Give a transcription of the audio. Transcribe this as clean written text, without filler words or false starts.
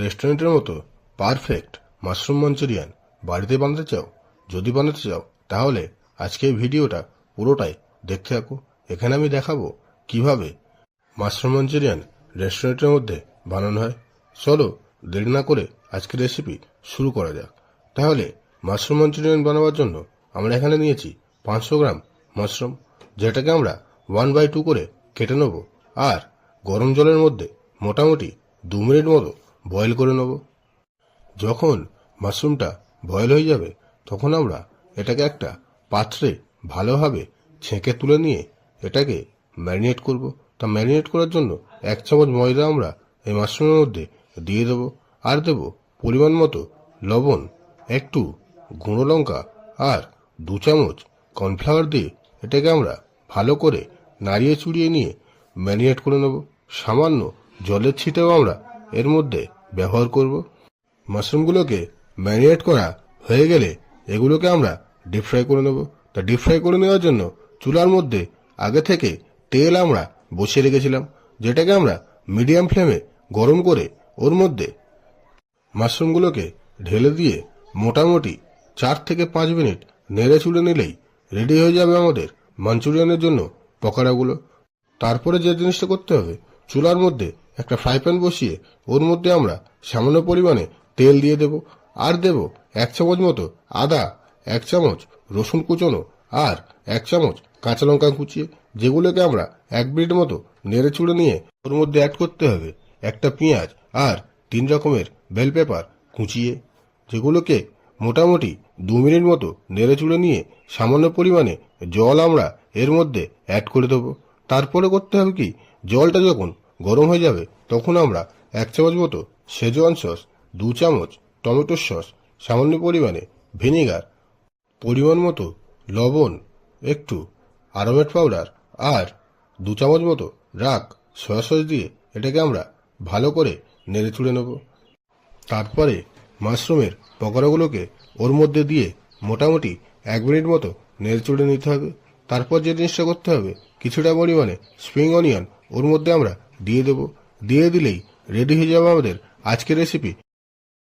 রেস্টুরেন্টের মতো perfect mushroom Manchurian বাড়িতে বানাতে চাও? যদি বানাতে চাও তাহলে আজকে এই ভিডিওটা পুরোটাই দেখতে থাকো। এখানে আমি দেখাবো কিভাবে মাশরুম মাঞ্চুরিয়ান রেস্টুরেন্টের মধ্যে বানানো হয়। চলো দেরি না করে আজকের রেসিপি শুরু করা যাক। তাহলে মাশরুম মাঞ্চুরিয়ান বানাবার জন্য আমরা এখানে নিয়েছি 500 গ্রাম মাশরুম, যেটাকে আমরা 1/2 করে কেটে নেব আর গরম জলের মধ্যে মোটামুটি 2 মিনিট মতো বয়েল করে নেব। যখন মাশরুমটা বয়েল হয়ে যাবে তখন আমরা এটাকে একটা পাত্রে ভালোভাবে ছেঁকে তুলে নিয়ে এটাকে ম্যারিনেট করব। তা ম্যারিনেট করার জন্য 1 চামচ ময়দা আমরা এই মাশরুমের মধ্যে দিয়ে দেব আর দেব পরিমাণ মতো লবণ, একটু গুঁড়ো লঙ্কা আর 2 চামচ কর্নফ্লাওয়ার দিয়ে এটাকে আমরা ভালো করে নাড়িয়ে চুড়িয়ে নিয়ে ম্যারিনেট করে নেব। সামান্য জলের ছিটেও আমরা এর মধ্যে ব্যবহার করব। মাশরুমগুলোকে ম্যারিনেট করা হয়ে গেলে এগুলোকে আমরা ডিপ ফ্রাই করে নেব। তা ডিপ ফ্রাই করে নেওয়ার জন্য চুলার মধ্যে আগে থেকে তেল আমরা বসিয়ে রেখেছিলাম, যেটাকে আমরা মিডিয়াম ফ্লেমে গরম করে ওর মধ্যে মাশরুমগুলোকে ঢেলে দিয়ে মোটামুটি 4 থেকে 5 মিনিট নেড়ে চুড়ে নিলেই রেডি হয়ে যাবে আমাদের মাঞ্চুরিয়ানের জন্য পকোড়াগুলো। তারপরে যে জিনিসটা করতে হবে, চুলার মধ্যে একটা ফ্রাই প্যান বসিয়ে ওর মধ্যে আমরা সামান্য পরিমাণে তেল দিয়ে দেব আর দেব 1 চামচ মতো আদা, 1 চামচ রসুন কুচোনো আর 1 চামচ কাঁচা লঙ্কা কুচিয়ে, যেগুলোকে আমরা 1 মিনিট মতো নেড়ে চুড়ে নিয়ে ওর মধ্যে অ্যাড করতে হবে একটা পেঁয়াজ আর 3 রকমের বেল পেপার কুচিয়ে, যেগুলোকে মোটামুটি 2 মিনিট মতো নেড়ে চুড়ে নিয়ে সামান্য পরিমাণে জল আমরা এর মধ্যে অ্যাড করে দেবো। তারপরে করতে হবে কি, জলটা যখন গরম হয়ে যাবে তখন আমরা 1 চামচ মতো শেজওয়ান সস, 2 চামচ টমেটো সস, সামান্য পরিমাণে ভিনেগার, পরিমাণ মতো লবণ, একটু আরোমেট পাউডার আর 2 চামচ মতো রাক সয়া সস দিয়ে এটাকে আমরা ভালো করে নেড়ে চুড়ে নেব। তারপরে মাশরুমের পকোড়াগুলোকে ওর মধ্যে দিয়ে মোটামুটি 1 মিনিট মতো নেড়ে চুড়ে নিতে হবে। তারপর যে জিনিসটা করতে হবে, কিছুটা পরিমাণে স্প্রিং অনিয়ন ওর মধ্যে আমরা দিয়ে দেব। দিয়ে দিলেই রেডি হয়ে যাবে আমাদের আজকের রেসিপি